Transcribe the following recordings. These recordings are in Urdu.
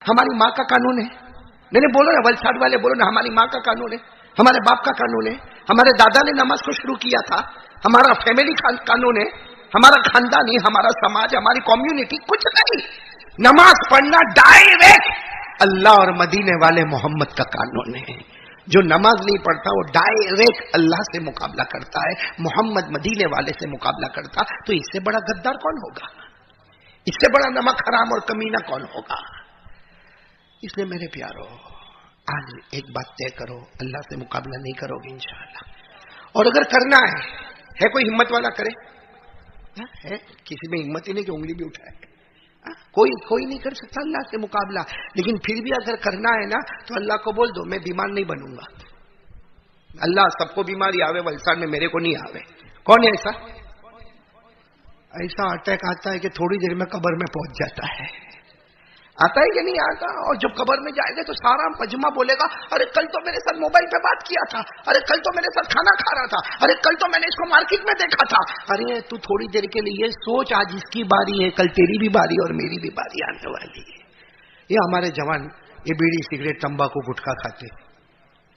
ہماری ماں کا قانون ہے. نہیں بولو نا ولساڈ والے, بولو نا ہماری ماں کا قانون ہے, ہمارے باپ کا قانون ہے, ہمارے دادا نے نماز کو شروع کیا تھا, ہمارا فیملی قانون ہے, ہمارا خاندان ہی, ہمارا سماج, ہماری کمیونٹی. کچھ نہیں. نماز پڑھنا ڈائریکٹ اللہ اور مدینے والے محمد کا قانون ہے. جو نماز نہیں پڑھتا وہ ڈائریکٹ اللہ سے مقابلہ کرتا ہے, محمد مدینے والے سے مقابلہ کرتا. تو اس سے بڑا غدار کون ہوگا؟ اس سے بڑا نمک حرام اور کمینہ کون ہوگا؟ اس لیے میرے پیارو, آج ایک بات طے کرو, اللہ سے مقابلہ نہیں کرو گے انشاءاللہ. اور اگر کرنا ہے کوئی ہمت والا کرے. ہے کسی میں ہمت ہی نہیں کہ انگلی بھی اٹھائے. کوئی نہیں کر سکتا اللہ سے مقابلہ. لیکن پھر بھی اگر کرنا ہے نا تو اللہ کو بول دو میں بیمار نہیں بنوں گا. اللہ سب کو بیماری آوے, ولسان میں میرے کو نہیں آوے. کون ہے ایسا؟ ایسا اٹیک آتا ہے کہ تھوڑی دیر میں قبر میں پہنچ جاتا ہے. آتا ہے کہ نہیں آتا؟ اور جب قبر میں جائے گا تو سارا مجمع بولے گا, ارے کل تو میرے ساتھ موبائل پہ بات کیا تھا, ارے کل تو میرے ساتھ کھانا کھا رہا تھا, ارے کل تو میں نے اس کو مارکیٹ میں دیکھا تھا. ارے تو تھوڑی دیر کے لیے سوچ, آج اس کی باری ہے, کل تیری بھی باری اور میری بھی باری آنے والی ہے. یہ ہمارے جوان یہ بیڑی سگریٹ تمباکو گٹکا کھاتے,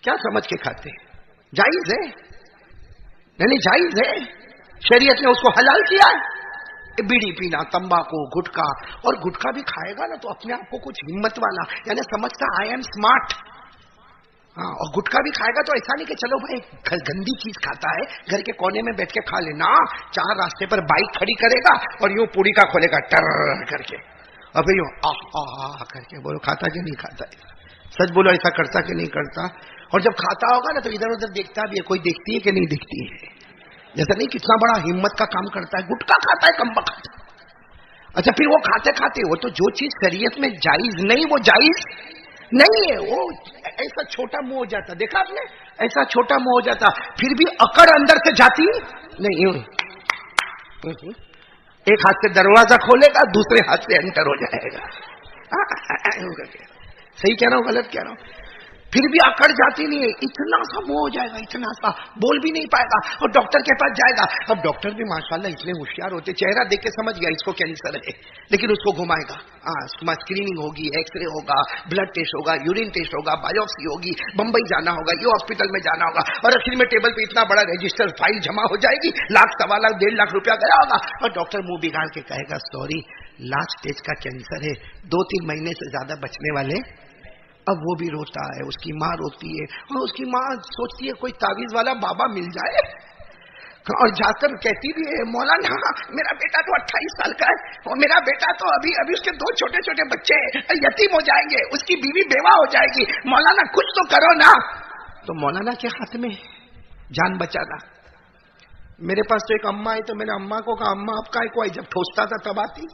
کیا سمجھ کے کھاتے؟ جائز ہے؟ نہیں جائز ہے, شریعت نے اس کو حلال کیا ہے. بیڑی پینا, تمباکو, گٹکا, اور گٹکا بھی کھائے گا نا تو اپنے آپ کو کچھ ہمت والا, یعنی سمجھتا آئی ایم اسمارٹ. ہاں, اور گٹکا بھی کھائے گا تو ایسا نہیں کہ چلو بھائی گندی چیز کھاتا ہے گھر کے کونے میں بیٹھ کے کھا لینا. 4 راستے پر بائک کھڑی کرے گا اور یوں پوڑی کا کھولے گا ٹر کر کے, اور پھر یوں آہ کر کے. بولو کھاتا کہ نہیں کھاتا؟ سچ بولو, ایسا کرتا کہ نہیں کرتا؟ اور جب کھاتا ہوگا نا تو ادھر ادھر دیکھتا بھی ہے, کوئی دیکھتی ہے کہ نہیں دیکھتی ہے. جیسا نہیں کتنا بڑا ہمت کا کام کرتا ہے, گٹکا کھاتا ہے کمبخت. اچھا پھر وہ کھاتے کھاتے وہ تو جو چیز شریعت میں جائز نہیں وہ جائز نہیں ہے. وہ ایسا چھوٹا منہ ہو جاتا, دیکھا آپ نے, ایسا چھوٹا منہ ہو جاتا, پھر بھی اکڑ اندر سے جاتی نہیں. ایک ہاتھ سے دروازہ کھولے گا, دوسرے ہاتھ سے انٹر ہو جائے گا. صحیح کہہ رہا ہوں غلط کہہ رہا ہوں؟ پھر بھی اکڑ جاتی نہیں ہے, اتنا سا منہ ہو جائے گا, اتنا سا بول بھی نہیں پائے گا. اور ڈاکٹر کے پاس جائے گا, اب ڈاکٹر بھی ماشاءاللہ اتنے ہوشیار ہوتے, چہرہ دیکھ کے سمجھ گیا اس کو کینسر ہے, لیکن اس کو گھمائے گا. اسکریننگ ہوگی, ایکس رے ہوگا, بلڈ ٹیسٹ ہوگا, یورین ٹیسٹ ہوگا, بایوپسی ہوگی, بمبئی جانا ہوگا, یہ ہاسپٹل میں جانا ہوگا, اور اخر میں ٹیبل پہ اتنا بڑا رجسٹر فائل جمع ہو جائے گی, 1,00,000, 1,15,000, 1.5 روپیہ گیا ہوگا, اور ڈاکٹر منہ بگاڑ کے کہے گا سوری لاسٹ اسٹیج کا کینسر ہے, 2-3 مہینے سے زیادہ بچنے والے. اب وہ بھی روتا ہے, اس کی ماں روتی ہے, اور اس کی ماں سوچتی ہے کوئی تعویذ والا بابا مل جائے, اور جا کر کہتی بھی ہے مولانا میرا بیٹا تو 28 سال کا ہے, اور میرا بیٹا تو ابھی اس کے 2 چھوٹے چھوٹے بچے یتیم ہو جائیں گے, اس کی بیوی بیوہ ہو جائے گی, مولانا کچھ تو کرو نا. تو مولانا کے ہاتھ میں جان بچانا. میرے پاس تو ایک اماں ہے, تو میں نے اماں کو کہا اماں آپ کا کوئی جب ٹھوستا تھا تب آتی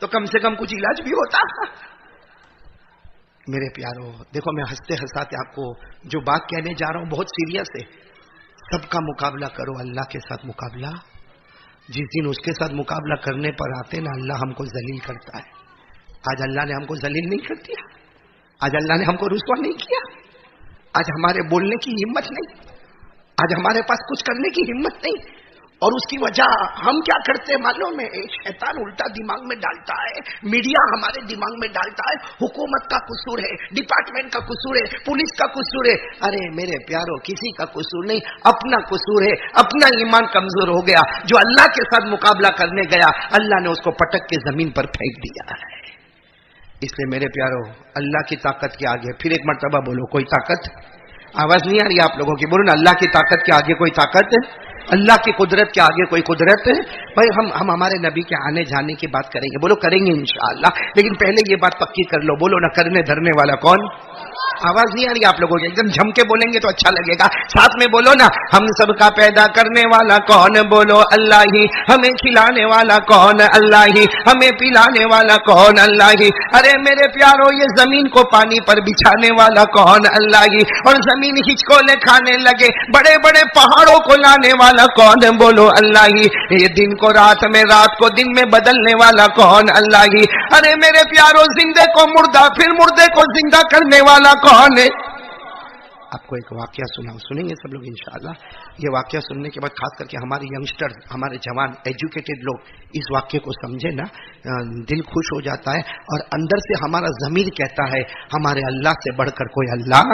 تو کم سے کم کچھ علاج بھی ہوتا. میرے پیارو دیکھو, میں ہنستے ہنساتے آپ کو جو بات کہنے جا رہا ہوں بہت سیریس ہے. سب کا مقابلہ کرو, اللہ کے ساتھ مقابلہ. جس دن اس کے ساتھ مقابلہ کرنے پر آتے نا اللہ ہم کو ذلیل کرتا ہے. آج اللہ نے ہم کو ذلیل نہیں کر دیا, آج اللہ نے ہم کو رسوا نہیں کیا, آج ہمارے بولنے کی ہمت نہیں, آج ہمارے پاس کچھ کرنے کی ہمت نہیں. اور اس کی وجہ ہم کیا کرتے ہیں معلوم ہے, شیطان الٹا دماغ میں ڈالتا ہے, میڈیا ہمارے دماغ میں ڈالتا ہے, حکومت کا قصور ہے, ڈپارٹمنٹ کا قصور ہے, پولیس کا قصور ہے. ارے میرے پیارو کسی کا قصور نہیں, اپنا قصور ہے. اپنا ایمان کمزور ہو گیا, جو اللہ کے ساتھ مقابلہ کرنے گیا اللہ نے اس کو پٹک کے زمین پر پھینک دیا ہے. اس لیے میرے پیارو اللہ کی طاقت کے آگے, پھر ایک مرتبہ بولو کوئی طاقت, آواز نہیں آ رہی آپ لوگوں کی, بولو نا اللہ کی طاقت کے آگے کوئی طاقت ہے, اللہ کی قدرت کے آگے کوئی قدرت ہے. بھائی ہم ہمارے نبی کے آنے جانے کی بات کریں گے, بولو کریں گے انشاءاللہ, لیکن پہلے یہ بات پکی کر لو, بولو نا کرنے دھرنے والا کون. آواز نہیں آ رہی آپ لوگوں کی, ایک دم جم کے بولیں گے تو اچھا لگے گا. ساتھ میں بولو نا ہم سب کا پیدا کرنے والا کون, بولو اللہ ہی. ہمیں کھلانے والا کون, اللہ ہی. ہمیں پلانے والا کون, اللہ ہی. ارے میرے پیارو یہ زمین کو پانی پر بچھانے والا کون, اللہ ہی. اور زمین ہچکولے کھانے لگے, بڑے بڑے پہاڑوں کو لانے والا کون, بولو اللہ ہی. یہ دن کو رات میں, رات کو دن میں بدلنے والا کون, اللہ ہی. ارے میرے پیارو زندے کو مردہ, پھر مردے کو زندہ کرنے والا کون ہے. آپ کو ایک واقعہ سنیں گے سب لوگ انشاءاللہ. یہ واقعہ سننے کے بعد خاص کر کے ہمارے ینگسٹر، ہمارے جوان ایجوکیٹڈ لوگ اس واقعے کو سمجھے نا، دل خوش ہو جاتا ہے اور اندر سے ہمارا ضمیر کہتا ہے ہمارے اللہ سے بڑھ کر کوئی اللہ.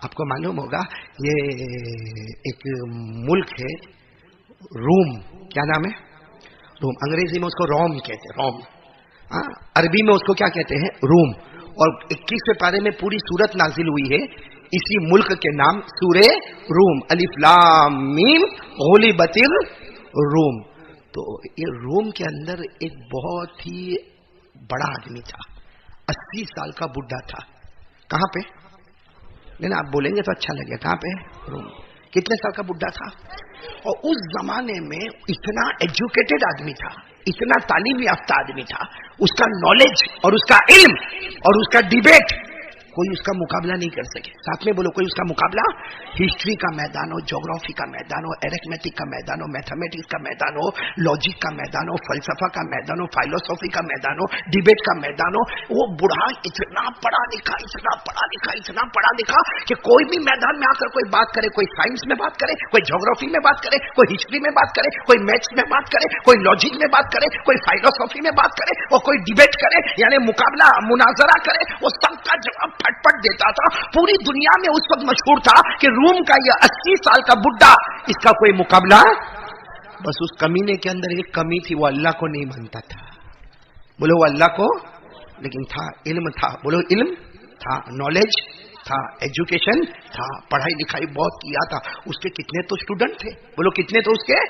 آپ کو معلوم ہوگا یہ ایک ملک ہے روم، کیا نام ہے؟ روم. انگریزی میں اس کو روم کہتے ہیں، روم. عربی میں اس کو کیا کہتے ہیں؟ روم. اور 21ویں پارے میں پوری سورت نازل ہوئی ہے اسی ملک کے نام، سورہ روم. الف لام میم غلبت الروم. تو یہ روم کے اندر ایک بہت ہی بڑا آدمی تھا، 80 سال کا بڈھا تھا. کہاں پہ؟ نہیں آپ بولیں گے تو اچھا لگے. کہاں پہ؟ روم. کتنے سال کا بڈھا تھا؟ اور اس زمانے میں اتنا ایجوکیٹڈ آدمی تھا، اتنا تعلیم یافتہ آدمی تھا، اس کا نالج اور اس کا علم اور اس کا ڈیبیٹ کوئی اس کا مقابلہ نہیں کر سکے. ساتھ میں بولو کوئی اس کا مقابلہ. ہسٹری کا میدان ہو، جغرافی کا میدان ہو، ایرتھمیٹک کا میدان ہو، میتھمیٹکس کا میدان ہو، لاجک کا میدان ہو، فلسفہ کا میدان ہو، فلسفی کا میدان ہو، ڈیبیٹ کا میدان ہو. وہ بوڑھا اتنا پڑھا لکھا، اتنا پڑھا لکھا، اتنا پڑھا لکھا کہ کوئی بھی میدان میں آ کر کوئی بات کرے، کوئی سائنس میں بات کرے، کوئی جغرافی میں بات کرے، کوئی ہسٹری میں بات کرے، کوئی میتھس میں بات کرے، کوئی لاجک میں بات کرے، کوئی فلسفی میں بات کرے اور کوئی ڈیبیٹ کرے، یعنی مقابلہ مناظرہ کرے، وہ سب کا جواب پھٹ پھٹ دیتا تھا. پوری دنیا میں اس وقت مشہور تھا کہ روم کا یہ 80 سال کا بڈھا، اس کا کوئی مقابلہ. بس اس کمینے کے اندر ایک کمی تھی، وہ اللہ کو نہیں مانتا تھا. بولو وہ اللہ کو، لیکن تھا علم تھا. بولو علم تھا، نالج تھا، ایجوکیشن تھا، پڑھائی لکھائی بہت کیا تھا. اس کے کتنے تو اسٹوڈنٹ تھے، بولو کتنے تو اس کے.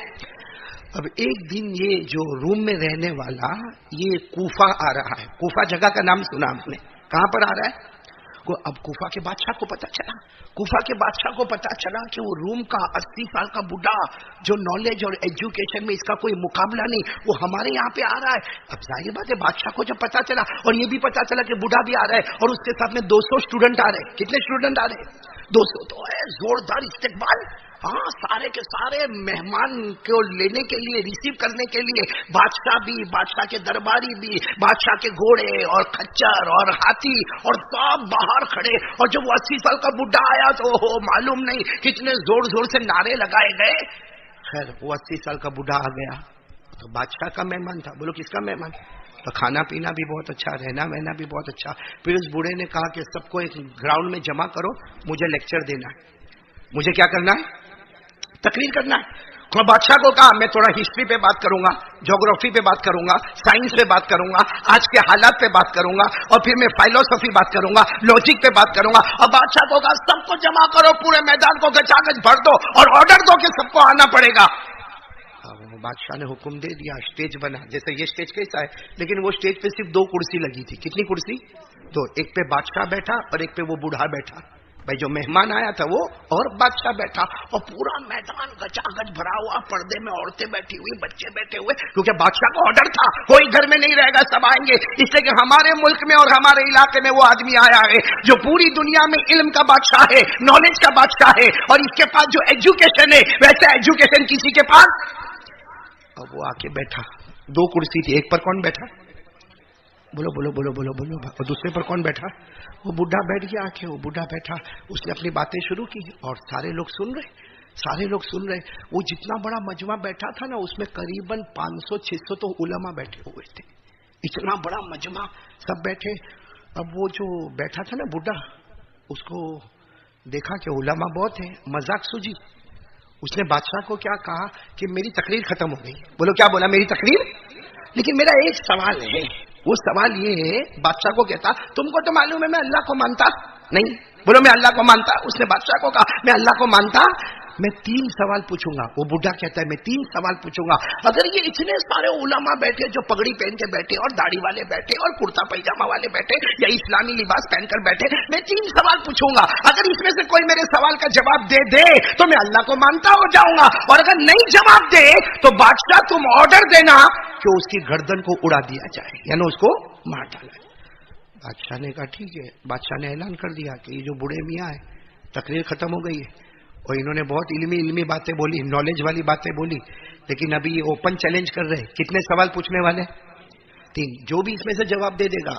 اب ایک دن یہ جو روم میں رہنے والا یہ کوفہ آ رہا ہے. کوفہ جگہ کا نام سنا آپ نے؟ کہاں پر آ رہا ہے؟ اب کوفہ کے بادشاہ کو پتا چلا، کوفہ کے بادشاہ کو پتا چلا کہ وہ روم کا 80 سال کا بڈھا جو نالج اور ایجوکیشن میں اس کا کوئی مقابلہ نہیں، وہ ہمارے یہاں پہ آ رہا ہے. اب ظاہر بات ہے بادشاہ کو جب پتا چلا اور یہ بھی پتا چلا کہ بڈھا بھی آ رہا ہے اور اس کے ساتھ میں 200 اسٹوڈنٹ آ رہے ہیں. کتنے اسٹوڈنٹ آ رہے ہیں؟ 200. تو ہے زوردار استقبال. ہاں سارے کے سارے مہمان کو لینے کے لیے، ریسیو کرنے کے لیے بادشاہ بھی، بادشاہ کے درباری بھی، بادشاہ کے گھوڑے اور کچر اور ہاتھی اور سب باہر کھڑے. اور جب وہ 80 سال کا بڈھا آیا تو معلوم نہیں کتنے زور زور سے نعرے لگائے گئے. خیر وہ 80 سال کا بڈھا آ گیا تو بادشاہ کا مہمان تھا. بولو کس کا مہمان؟ تو کھانا پینا بھی بہت اچھا، رہنا وہنا بھی بہت اچھا. پھر اس بوڑھے نے کہا کہ سب کو ایک گراؤنڈ میں جمع کرو، مجھے لیکچر دینا ہے. مجھے کیا کرنا ہے؟ تقریر کرنا ہے. اور بادشاہ کو کہا میں تھوڑا ہسٹری پہ بات کروں گا، جغرافی پہ بات کروں گا، سائنس پہ بات کروں گا، آج کے حالات پہ بات کروں گا، اور پھر میں فلسفی بات کروں گا، لاجک پہ بات کروں گا. اور بادشاہ کو کہا سب کو جمع کرو، پورے میدان کو گچا گچ بھر دو اور آرڈر دو کہ سب کو آنا پڑے گا. بادشاہ نے حکم دے دیا. اسٹیج بنا، جیسے یہ اسٹیج کیسا ہے، لیکن وہ اسٹیج پہ صرف 2 کرسی لگی تھی. کتنی کرسی؟ 2. ایک پہ بادشاہ بیٹھا اور ایک پہ وہ بوڑھا بیٹھا. بھائی جو مہمان آیا تھا وہ اور بادشاہ بیٹھا، اور پورا میدان گچا گچ بھرا ہوا، پردے میں عورتیں بیٹھی ہوئی، بچے بیٹھے ہوئے، کیونکہ بادشاہ کا آرڈر تھا کوئی گھر میں نہیں رہے گا، سب آئیں گے. اس لیے کہ ہمارے ملک میں اور ہمارے علاقے میں وہ آدمی آیا ہے جو پوری دنیا میں علم کا بادشاہ ہے، نالج کا بادشاہ ہے، اور اس کے پاس جو ایجوکیشن ہے ویسا ایجوکیشن کسی کے پاس. اب وہ آ کے بیٹھا. 2 کرسی تھی، ایک پر کون بیٹھا؟ بولو بولو بولو بولو بولو. اور دوسرے پر کون بیٹھا؟ وہ بڈھا بیٹھ گیا. آ کے وہ بڈھا بیٹھا، اس نے اپنی باتیں شروع کی اور سارے لوگ سن رہے، سارے لوگ سن رہے. وہ جتنا بڑا مجمع بیٹھا تھا نا، اس میں قریباً 500-600 تو علماء بیٹھے ہوئے تھے. اتنا بڑا مجمع، سب بیٹھے. اب وہ جو بیٹھا تھا نا بڈھا، اس کو دیکھا کہ علماء بہت ہیں، مذاق سوجی. اس نے بادشاہ کو کیا کہا کہ میری تقریر ختم ہو گئی. بولو کیا بولا؟ میری تقریر، لیکن میرا ایک سوال ہے. وہ سوال یہ ہے، بادشاہ کو کہتا تم کو تو معلوم ہے میں اللہ کو مانتا نہیں. بولو میں اللہ کو مانتا. اس نے بادشاہ کو کہا میں اللہ کو مانتا، میں 3 سوال پوچھوں گا. وہ بڈھا کہتا ہے میں 3 سوال پوچھوں گا. اگر یہ اتنے سارے علماء بیٹھے جو پگڑی پہن کے بیٹھے اور داڑھی والے بیٹھے اور کرتا پیجامہ والے بیٹھے یا اسلامی لباس پہن کر بیٹھے، میں 3 سوال پوچھوں گا. اگر اس میں سے کوئی میرے سوال کا جواب دے دے تو میں اللہ کو مانتا ہو جاؤں گا، اور اگر نہیں جواب دے تو بادشاہ تم آرڈر دینا کہ اس کی گردن کو اڑا دیا جائے، یعنی اس کو مار ڈالا جائے. بادشاہ نے کہا ٹھیک ہے. بادشاہ نے اعلان کر دیا کہ یہ جو بوڑھے میاں ہیں تقریر ختم ہو گئی ہے اور انہوں نے بہت علمی باتیں بولی، نالج والی باتیں بولی، لیکن ابھی یہ اوپن چیلنج کر رہے. کتنے سوال پوچھنے والے؟ 3. جو بھی اس میں سے جواب دے دے گا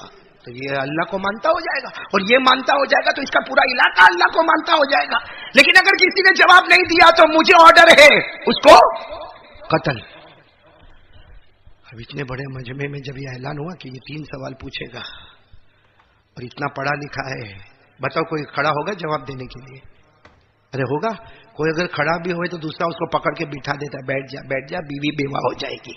تو یہ اللہ کو مانتا ہو جائے گا، اور یہ مانتا ہو جائے گا تو اس کا پورا علاقہ اللہ کو مانتا ہو جائے گا. لیکن اگر کسی نے جواب نہیں دیا تو مجھے آرڈر ہے اس کو قتل. اب اتنے بڑے مجمع میں جب یہ اعلان ہوا کہ یہ 3 سوال پوچھے گا اور اتنا پڑھا لکھا ہے، بتاؤ کوئی کھڑا ہوگا جواب دینے کے لیے؟ ارے ہوگا کوئی؟ اگر کھڑا بھی ہوئے تو دوسرا اس کو پکڑ کے بٹھا دیتا ہے، بیٹھ جا بیٹھ جا، بیوی بیوہ ہو جائے گی،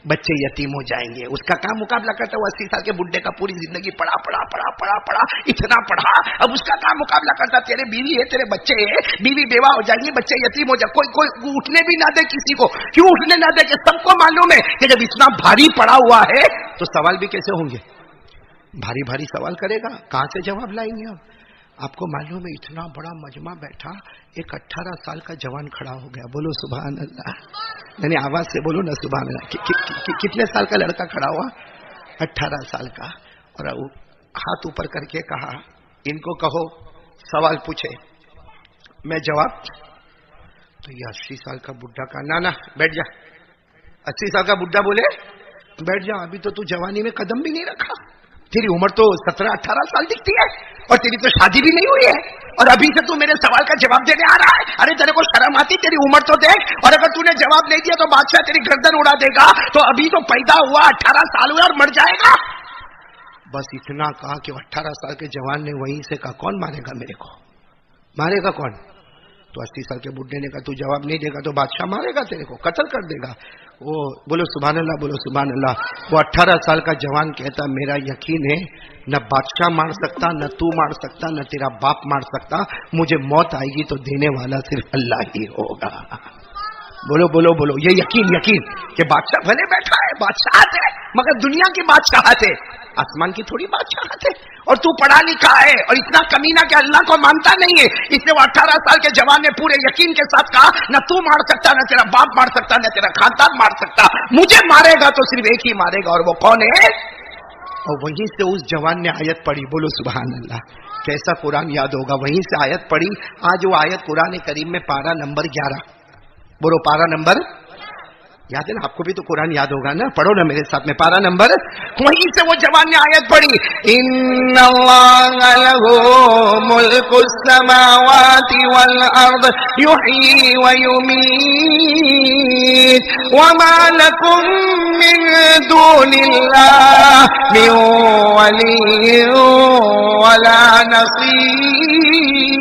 بچے یتیم ہو جائیں گے. اس کا کام مقابلہ کرتا ہے. وہ 80 سال کے بڈھے کا پوری زندگی پڑھا پڑھا پڑھا پڑھا پڑھا اتنا پڑھا، اب اس کا کام مقابلہ کرتا. تیرے بیوی ہے، تیرے بچے ہیں، بیوی بیوہ ہو جائیں گے، بچے یتیم ہو جائے. کوئی اٹھنے بھی نہ دے کسی کو. کیوں اٹھنے نہ دے؟ کہ سب کو معلوم ہے کہ جب اتنا بھاری پڑا ہوا ہے تو سوال بھی کیسے ہوں گے؟ بھاری بھاری سوال کرے گا، کہاں سے جواب لائیں گے؟ آپ کو معلوم ہے اتنا بڑا مجمع بیٹھا، ایک 18 سال کا جوان کھڑا ہو گیا. بولو سبحان اللہ. یعنی آواز سے بولو نا سبحان اللہ. کتنے سال کا لڑکا کھڑا ہوا؟ 18 سال کا. اور ہاتھ اوپر کر کے کہا ان کو کہو سوال پوچھے، میں جواب. تو یہ 80 سال کا بڈھا کا نا بیٹھ جا. 80 سال کا بڈھا بولے بیٹھ جا، ابھی تو جوانی میں قدم بھی نہیں رکھا، تیری عمر تو 17-18 سال دکھتی ہے، اور تیری تو شادی بھی نہیں ہوئی ہے، اور ابھی سے تو میرے سوال کا جواب دینے آ رہا ہے. ارے تیرے کو شرم آتی؟ تیری عمر تو دیکھ، اور اگر تو نے جواب نہیں دیا تو بادشاہ تیری گردن اڑا دے گا. تو ابھی تو پیدا ہوا 18 سال ہوا اور مر جائے گا. بس اتنا کہا کہ 18 سال کے جوان نے وہیں سے کہا کون مارے گا میرے کو؟ مارے گا کون؟ تو 80 سال کے بڈھے نے کہا تو جواب نہیں دے گا تو بادشاہ مارے گا، تیرے کو قتل کر دے گا. وہ بولو سبحان اللہ، بولو سبحان اللہ. وہ 18 سال کا جوان کہتا میرا یقین ہے نہ بادشاہ مار سکتا، نہ تو مار سکتا، نہ تیرا باپ مار سکتا. مجھے موت آئے گی تو دینے والا صرف اللہ ہی ہوگا. بولو بولو بولو. یہ یقین کہ بادشاہ بھلے بیٹھا ہے، بادشاہت ہے، مگر دنیا کی بادشاہت ہے، آسمان کی تھوڑی بادشاہت ہے. اور تو پڑھا لکھا ہے اور اتنا کمینہ کہ اللہ کو مانتا نہیں ہے. اس نے وہ 18 سال کے جوان نے پورے یقین کے ساتھ کہا نہ تو مار سکتا، نہ تیرا باپ مار سکتا، نہ تیرا خاندان مار سکتا، مجھے مارے گا تو صرف ایک ہی مارے گا، اور وہ کون ہے؟ اور وہیں سے اس جوان نے آیت پڑھی. بولو سبحان اللہ. کیسا قرآن یاد ہوگا. وہیں سے آیت پڑھی. آج وہ آیت قرآن کریم میں پارہ نمبر 11. بولو پارہ نمبر یاد ہے نا؟ آپ کو بھی تو قرآن یاد ہوگا نا، پڑھو نا میرے ساتھ میں. پارہ نمبر. وہیں سے وہ جوان نے آیت پڑھی ان اللہ لہ ملک السماوات والارض یحیی ویمیت وما لکم من دون اللہ من ولی ولا نصیر.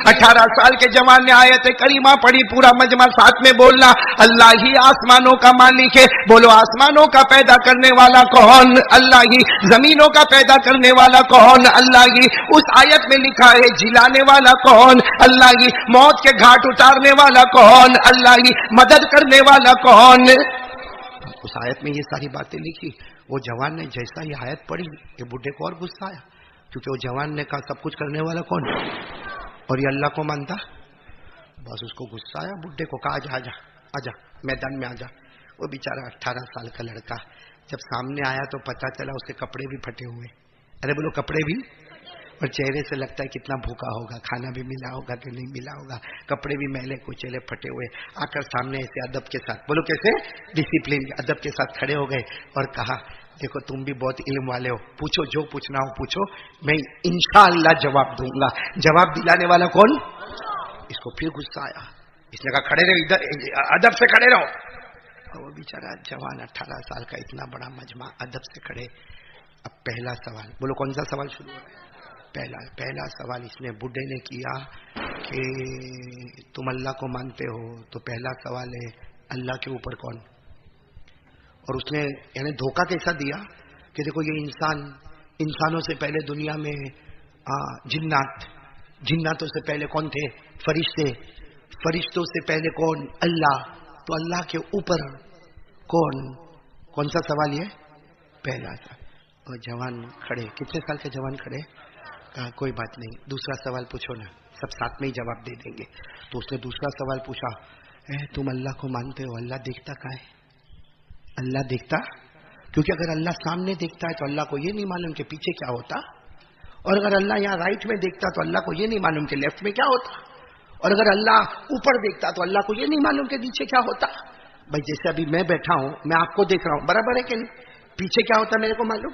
18 سال کے جوان نے آیت کریمہ پڑھی. پورا مجمع ساتھ میں بولنا اللہ ہی آسمانوں کا مالک ہے. بولو آسمانوں کا پیدا کرنے والا کون؟ اللہ ہی. زمینوں کا پیدا کرنے والا کون؟ اللہ ہی. اس آیت میں لکھا ہے جلانے والا کون؟ اللہ ہی. موت کے گھاٹ اتارنے والا کون؟ اللہ ہی. مدد کرنے والا کون؟ اس آیت میں یہ ساری باتیں لکھی. وہ جوان نے جیسا یہ آیت پڑھی یہ بڈھے کو اور غصہ آیا، کیونکہ وہ جوان نے کہا سب کچھ کرنے والا کون اور یہ اللہ کو مانتا. بس اس کو غصہ آیا. بڈھے کو کہا آجا میدان میں آجا. وہ بیچارہ 18 سال کا لڑکا جب سامنے آیا تو پتا چلا اس کے کپڑے بھی پھٹے ہوئے. ارے بولو کپڑے بھی، اور چہرے سے لگتا ہے کتنا بھوکا ہوگا، کھانا بھی ملا ہوگا کہ نہیں ملا ہوگا، کپڑے بھی میلے کچیلے پھٹے ہوئے. آ کر سامنے ایسے ادب کے ساتھ، بولو کیسے؟ ڈسپلن ادب کے ساتھ کھڑے ہو گئے اور کہا دیکھو تم بھی بہت علم والے ہو، پوچھو جو پوچھنا ہو پوچھو، میں انشاءاللہ جواب دوں گا. جواب دلانے والا کون؟ اس کو پھر غصہ آیا. اس نے کہا کھڑے رہو، ادھر ادب سے کھڑے رہو. اور وہ بیچارہ جوان 18 سال کا اتنا بڑا مجمع ادب سے کھڑے. اب پہلا سوال، بولو کون سا سوال شروع ہو رہا ہے؟ پہلا سوال اس نے بڈھے نے کیا کہ تم اللہ کو مانتے ہو، تو پہلا سوال ہے اللہ کے اوپر کون؟ اور اس نے یعنی دھوکہ کیسا دیا کہ دیکھو یہ انسانوں سے پہلے دنیا میں جناتوں سے پہلے کون تھے؟ فرشتے. فرشتوں سے پہلے کون؟ اللہ. تو اللہ کے اوپر کون سا سوال یہ؟ پہلا تھا. اور جوان کھڑے، کتنے سال کے جوان کھڑے؟ کہا کوئی بات نہیں، دوسرا سوال پوچھو نا، سب ساتھ میں ہی جواب دے دیں گے. تو اس نے دوسرا سوال پوچھا تم اللہ کو مانتے ہو، اللہ دیکھتا کہاں ہے؟ اللہ دیکھتا؟ کیونکہ اگر اللہ سامنے دیکھتا ہے تو اللہ کو یہ نہیں معلوم کہ پیچھے کیا ہوتا، اور اگر اللہ یہاں رائٹ میں دیکھتا تو اللہ کو یہ نہیں معلوم کہ لیفٹ میں کیا ہوتا، اور اگر اللہ اوپر دیکھتا تو اللہ کو یہ نہیں معلوم کہ نیچے کیا ہوتا. بھائی جیسے ابھی میں بیٹھا ہوں، میں آپ کو دیکھ رہا ہوں، برابر ہے کہ نہیں؟ پیچھے کیا ہوتا میرے کو معلوم.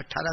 18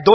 2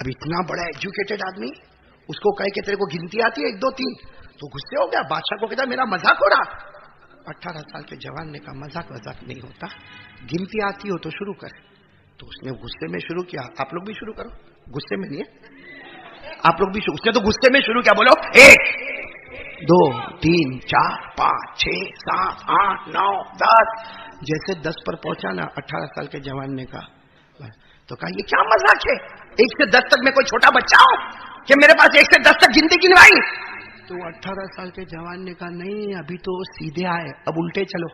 اب اتنا بڑا ایجوکیٹڈ آدمی اس کو کہے کہ تیرے کو گنتی آتی ہے 1 2 3 تو غصے ہو گیا. بادشاہ کو کہتا میرا مذاق ہو رہا. 18 سال کے جوان نے کہا مذاق نہیں ہوتا, گنتی آتی ہو تو شروع کر. تو اس نے غصے میں شروع کیا. آپ لوگ بھی شروع کرو, غصے میں نہیں ہے آپ لوگ بھی. اس نے تو غصے میں شروع کیا. بولو 1 2 3 4 5 6 7 8 9 10. جیسے 10 پر پہنچا نا 18 سال کے جوان نے کہا تو کہا یہ کیا مذاق ہے, 1 سے 10 تک میں کوئی چھوٹا بچہ ہوں کہ میرے پاس 1 سے 10 تک گنتی گنوائی. تو 18 سال کے جوان نے کہا نہیں ابھی تو سیدھے آئے, اب الٹے چلو,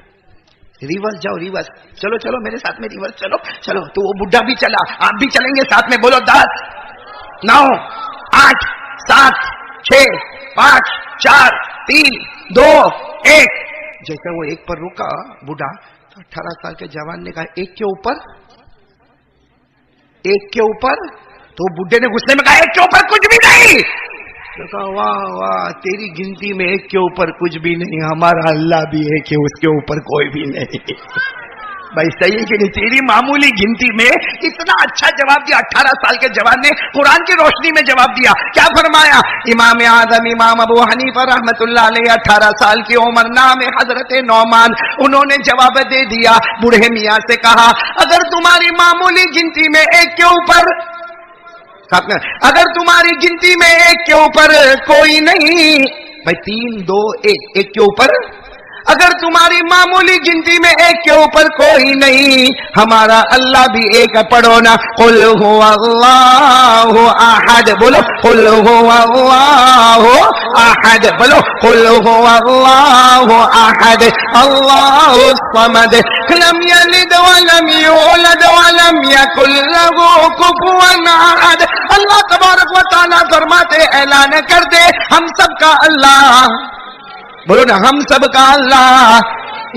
ریورس جاؤ, ریورس چلو, چلو میرے ساتھ میں ریورس چلو, چلو. تو وہ بڈھا بھی چلا, آپ بھی چلیں گے ساتھ میں. بولو 10 9 8 7 6 5 4 3 2 1. جیسے وہ 1 پر رکا بڈھا تو 18 سال کے جوان نے کہا 1 کے اوپر, 1 کے اوپر. تو بڈھے نے غصے میں کہا 1 کے اوپر کچھ بھی نہیں. تو کہا واہ واہ تیری گنتی میں 1 کے اوپر کچھ بھی نہیں, ہمارا اللہ بھی ہے کہ اس کے اوپر کوئی بھی نہیں. بھائی صحیح ہے کہ نہیں؟ تیری معمولی گنتی میں اتنا اچھا جواب دیا 18 سال کے جوان نے. قرآن کی روشنی میں جواب دیا. کیا فرمایا؟ امام اعظم امام ابو حنیفہ رحمت اللہ علیہ 18 سال کی عمر, نام حضرت نعمان. انہوں نے جواب دے دیا. بوڑھے میاں سے کہا اگر تمہاری معمولی گنتی میں 1 کے اوپر, اگر تمہاری گنتی میں 1 کے اوپر کوئی نہیں, بھائی 3 2 1, 1 کے اوپر, اگر تمہاری معمولی گنتی میں 1 کے اوپر کوئی نہیں, ہمارا اللہ بھی ایک. پڑھو نا قل هو اللہ احد. بولو قل هو اللہ احد. بولو قل هو اللہ احد اللہ الصمد لم یلد ولم یولد ولم یکن له کفوا احد. اللہ تبارک و تعالیٰ فرماتے, اعلان کر دے ہم سب کا اللہ. بولو نا ہم سب کا اللہ.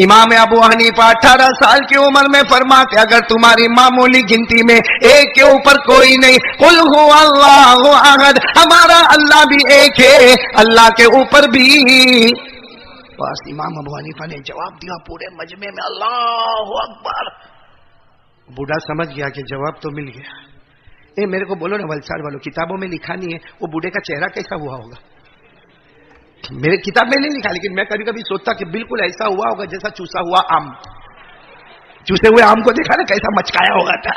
امام ابو حنیفہ 18 سال کی عمر میں فرماتے اگر تمہاری معمولی گنتی میں 1 کے اوپر کوئی نہیں, قل هو اللہ احد, ہمارا اللہ بھی ایک ہے, اللہ کے اوپر بھی. بس امام ابو حنیفہ نے جواب دیا پورے مجمع میں, اللہ اکبر. بوڑھا سمجھ گیا کہ جواب تو مل گیا. میرے کو بولو نا ولساڑ والوں, کتابوں میں لکھا نہیں ہے وہ بوڑھے کا چہرہ کیسا ہوا ہوگا. میرے کتاب میں نہیں لکھا, لیکن میں کبھی کبھی سوچتا کہ بالکل ایسا ہوا ہوگا جیسا چوسا ہوا آم. چوسے ہوئے آم کو دیکھا نا کیسا مچکایا ہوگا تھا.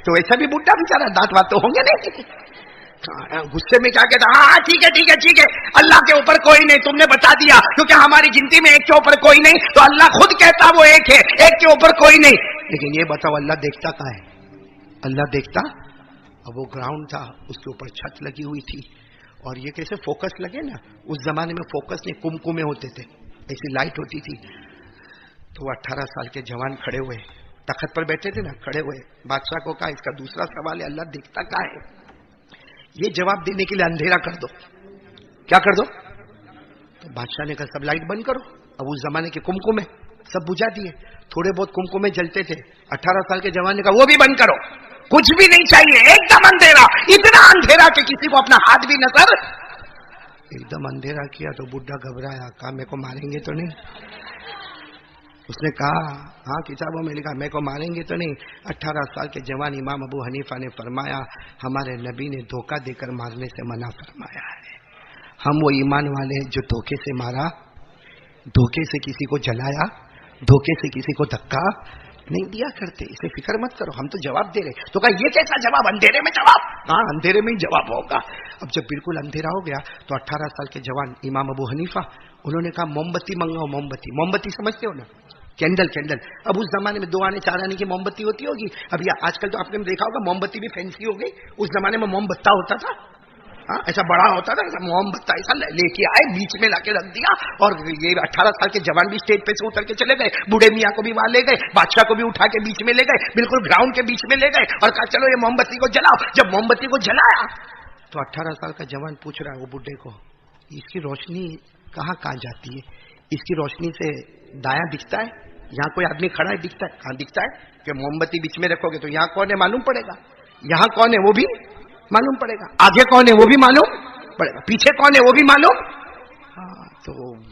تو ایسا بھی بڈھا بیچارہ, دانت وات تو ہوں گے نہیں. غصے میں کیا کہتا, ہاں ٹھیک ہے ٹھیک ہے ٹھیک ہے, اللہ کے اوپر کوئی نہیں, تم نے بتا دیا کیونکہ ہماری گنتی میں 1 کے اوپر کوئی نہیں, تو اللہ خود کہتا وہ 1 ہے, 1 کے اوپر کوئی نہیں. لیکن یہ بتاؤ اللہ دیکھتا کہاں ہے؟ اللہ دیکھتا. اب وہ گراؤنڈ تھا, اس کے اوپر چھت لگی ہوئی تھی, اور یہ کیسے فوکس لگے نا, اس زمانے میں فوکس نہیں کمکمے ہوتے تھے, ایسی لائٹ ہوتی تھی. تو 18 سال کے جوان کھڑے ہوئے, تخت پر بیٹھے تھے نا, کھڑے ہوئے. بادشاہ کو کہا اس کا دوسرا سوال ہے اللہ دیکھتا کہاں ہے. یہ جواب دینے کے لیے اندھیرا کر دو. کیا کر دو؟ تو بادشاہ نے کہا سب لائٹ بند کرو. اب اس زمانے کے کمکمے سب بجھا دیے. تھوڑے بہت کمکمے جلتے تھے. 18 سال کے جوان نے کہا وہ بھی بند کرو, کچھ بھی نہیں چاہیے, ایک دم اندھیرا. اتنا اندھیرا کہ کسی کو اپنا ہاتھ بھی نظر. ایک دم اندھیرا کیا تو بڈھا گھبرایا, کہا میرے کو ماریں گے تو نہیں. اس نے کہا ہاں کتابوں میں لکھا میرے کو ماریں گے تو نہیں. 18 سال کے جوان امام ابو حنیفہ نے فرمایا ہمارے نبی نے دھوکہ دے کر مارنے سے منع فرمایا ہے. ہم وہ ایمان والے ہیں جو دھوکے سے مارا, دھوکے سے کسی کو جلایا, دھوکے سے کسی کو دھکا نہیں دیا کرتے. اسے فکر مت کرو, ہم تو جواب دے رہے. تو کہا یہ کیسا جواب, اندھیرے میں جواب؟ ہاں اندھیرے میں ہی جواب ہوگا. اب جب بالکل اندھیرا ہو گیا تو 18 سال کے جوان امام ابو حنیفہ انہوں نے کہا موم بتی منگاؤ. موم بتی, موم بتی سمجھتے ہو نا, کینڈل. کینڈل اب اس زمانے میں 2 آنے 4 آنے کی موم بتی ہوتی ہوگی. اب یہ آج کل تو آپ نے دیکھا ہوگا موم بتی بھی فینسی ہو گئی. اس زمانے میں موم بتا ہوتا تھا, ایسا بڑا ہوتا تھا, ایسا موم بتا ایسا لے کے آئے, بیچ میں لا کے رکھ دیا. اور یہ 18 سال کے جوان بھی اسٹیج پہ سے اتر کے چلے گئے, بوڑھے میاں کو بھی وہاں لے گئے, بادشاہ کو بھی اٹھا کے بیچ میں لے گئے, بالکل گراؤنڈ کے بیچ میں لے گئے اور کہا چلو یہ موم بتی کو جلاؤ. جب موم بتی کو جلایا تو 18 سال کا جوان پوچھ رہا ہے وہ بڈھے کو, اس کی روشنی کہاں جاتی ہے؟ اس کی روشنی سے دایاں دکھتا ہے, یہاں کوئی آدمی کھڑا ہے دکھتا ہے؟ کہاں دکھتا ہے کہ موم بتی بیچ میں رکھو گے تو یہاں کون ہے معلوم پڑے گا, یہاں کون ہے وہ بھی معلوم پڑے گا, آگے کون ہے وہ بھی معلوم پڑے گا, پیچھے کون ہے وہ بھی معلوم. تو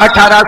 18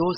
2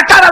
18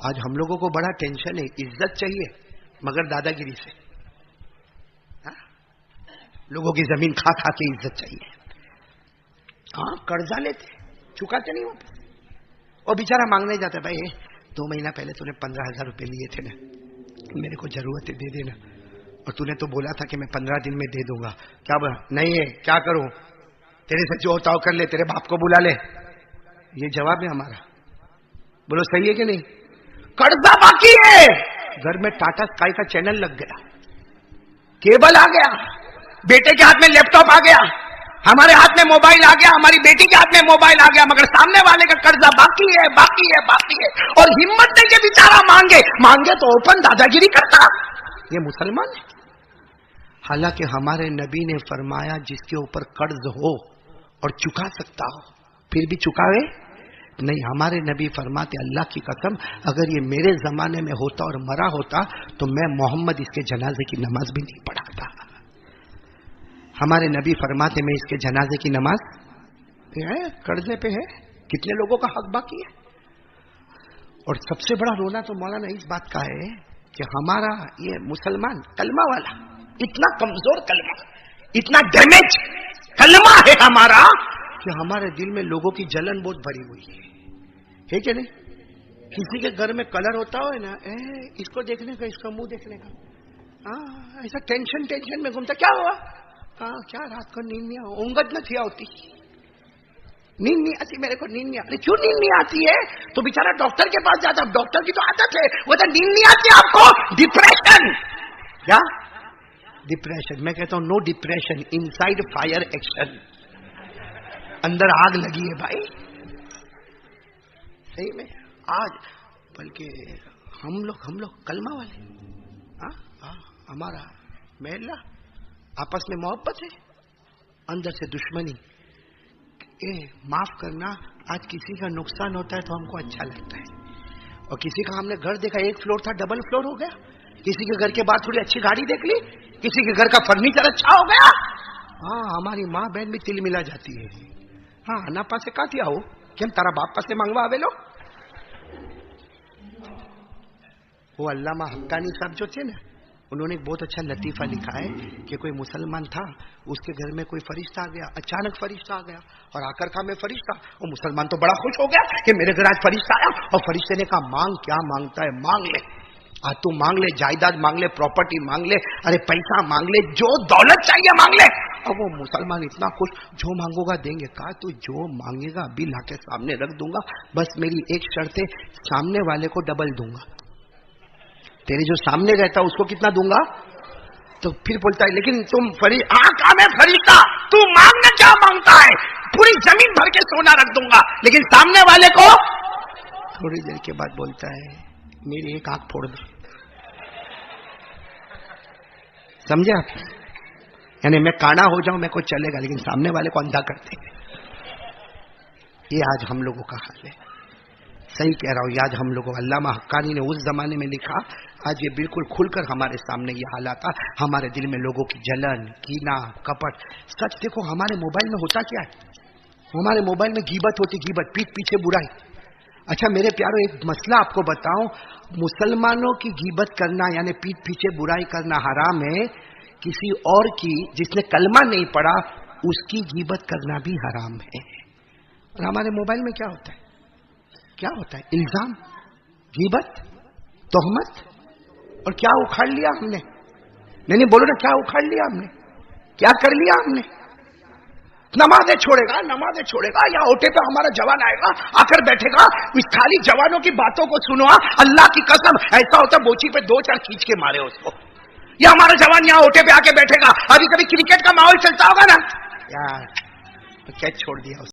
آج ہم لوگوں کو بڑا ٹینشن ہے, عزت چاہیے مگر دادا گیری سے. لوگوں کی زمین کھا کھا کے عزت چاہیے. ہاں قرضہ لیتے چکاتے نہیں واپس. اور بیچارہ مانگنے جاتا ہے, بھائی 2 مہینہ پہلے تو نے 15,000 روپے لیے تھے نا, میرے کو ضرورت ہے دے دینا, اور تو نے تو بولا تھا کہ میں 15 دن میں دے دوں گا. کیا بولا نہیں ہے, کیا کروں, تیرے سے جو ہوتا ہو کر لے, تیرے باپ کو بلا لے. یہ جواب ہے ہمارا. بولو صحیح ہے کہ نہیں؟ قرضہ باقی ہے. گھر میں ٹاٹا اسکائی کا چینل لگ گیا, کیبل آ گیا, بیٹے کے ہاتھ میں لیپ ٹاپ آ گیا, ہمارے ہاتھ میں موبائل آ گیا, ہماری بیٹی کے ہاتھ میں موبائل آ گیا, مگر سامنے والے کا قرضہ باقی ہے, باقی ہے, باقی ہے. اور ہمت نہیں کہ بیچارہ مانگے تو اوپن دادا گیری کرتا. یہ مسلمان ہے. حالانکہ ہمارے نبی نے فرمایا جس کے اوپر قرض ہو اور چکا سکتا ہو پھر بھی چکاوے نہیں. ہمارے نبی فرماتے اللہ کی قسم اگر یہ میرے زمانے میں ہوتا اور مرا ہوتا تو میں محمد اس کے جنازے کی نماز بھی نہیں پڑھاتا. ہمارے نبی فرماتے میں اس کے جنازے کی نماز قرضے پہ ہے. کتنے لوگوں کا حق باقی ہے. اور سب سے بڑا رونا تو مولانا اس بات کا ہے کہ ہمارا یہ مسلمان کلمہ والا اتنا کمزور کلمہ, اتنا ڈیمیج کلمہ ہے ہمارا کہ ہمارے دل میں لوگوں کی جلن بہت بھری ہوئی ہے کہ نہیں؟ کسی کے گھر میں کلر ہوتا ہو نا, اس کو دیکھنے کا, اس کا منہ دیکھنے کا, ایسا ٹینشن میں گھومتا. کیا ہوا, کیا رات کو نیند نہیں اونگت نہ تھیا ہوتی, نیند نہیں آتی میرے کو, نیند نہیں آتی. کیوں نیند نہیں آتی ہے؟ تو بیچارہ ڈاکٹر کے پاس جاتا, ڈاکٹر کی تو عادت ہے, وہ تو نیند نہیں آتی آپ کو. ڈپریشن. کیا ڈپریشن؟ میں کہتا ہوں know depression, inside fire action. اندر آگ لگی ہے بھائی. صحیح میں آج بلکہ ہم لوگ کلمہ والے, ہمارا محلہ آپس میں محبت ہے, اندر سے دشمنی. معاف کرنا, آج کسی کا نقصان ہوتا ہے تو ہم کو اچھا لگتا ہے, اور کسی کا ہم نے گھر دیکھا 1 فلور تھا ڈبل فلور ہو گیا, کسی کے گھر کے بعد تھوڑی اچھی گاڑی دیکھ لی, کسی کے گھر کا فرنیچر اچھا ہو گیا. ہماری ماں بہن بھی تل ملا جاتی ہے. انا پاسے کا دیا ہو کہ ہم تارا باپ پاسے مانگوا آوے لو. وہ علامہ حقانی صاحب جو تھے نا, انہوں نے ایک بہت اچھا لطیفہ لکھا ہے کہ کوئی مسلمان تھا, اس کے گھر میں کوئی فرشتہ آ گیا, اچانک فرشتہ آ گیا اور آ کر کہا میں فرشتہ. اور مسلمان تو بڑا خوش ہو گیا کہ میرے گھر آج فرشتہ آیا, اور فرشتے نے کہا مانگ, کیا مانگتا ہے مانگ لے, تو مانگ لے, جائیداد مانگ لے, پراپرٹی مانگ لے, ارے پیسہ مانگ لے, جو دولت چاہیے مانگ لے. اب وہ مسلمان اتنا خوش, جو مانگو گا دیں گے. کہا تو جو مانگے گا ابھی لا کے سامنے رکھ دوں گا, بس میری ایک شرط ہے, سامنے والے کو ڈبل دوں گا. تیرے جو سامنے رہتا اس کو کتنا دوں گا؟ تو پھر بولتا ہے لیکن تم کہاں میں فرشتہ, تو مانگنا کیا مانگتا ہے, پوری زمین بھر کے سونا رکھ دوں گا, لیکن سامنے والے کو. تھوڑی دیر کے بعد بولتا ہے میری ایک آنکھ پھوڑ دو. سمجھے آپ؟ یعنی میں کانا ہو جاؤں میں کو چلے گا, لیکن سامنے والے کو اندھا کرتے ہیں. یہ آج ہم لوگوں کا حال ہے. صحیح کہہ رہا ہوں, یہ آج ہم لوگوں. علامہ حقانی نے اس زمانے میں لکھا, آج یہ بالکل کھل کر ہمارے سامنے یہ حالات. ہمارے دل میں لوگوں کی جلن, کینا, کپٹ. سچ دیکھو ہمارے موبائل میں ہوتا کیا ہے, ہمارے موبائل میں غیبت ہوتی, غیبت, پیٹھ پیچھے برائی. اچھا میرے پیارو ایک مسئلہ آپ کو بتاؤں, مسلمانوں کی غیبت کرنا یعنی پیٹھ پیچھے برائی کرنا حرام ہے, کسی اور کی جس نے کلمہ نہیں پڑھا اس کی غیبت کرنا بھی حرام ہے. اور ہمارے موبائل میں کیا ہوتا ہے, کیا ہوتا ہے, الزام, غیبت, تہمت, اور کیا اکھاڑ لیا ہم نے. نہیں بولو نا, کیا اکھاڑ لیا ہم نے, کیا کر لیا ہم نے. نمازیں چھوڑے گا یا اوٹے پہ ہمارا جوان آئے گا, آ کر بیٹھے گا, اس خالی جوانوں کی باتوں کو سنو. اللہ کی قسم ایسا ہوتا بوچی پہ 2-4 کھینچ کے مارے اس کو. یا ہمارا جوان یہاں اوٹے پہ آ کے بیٹھے گا, ابھی کبھی کرکٹ کا ماحول چلتا ہوگا نا, یار کیچ چھوڑ دیا اس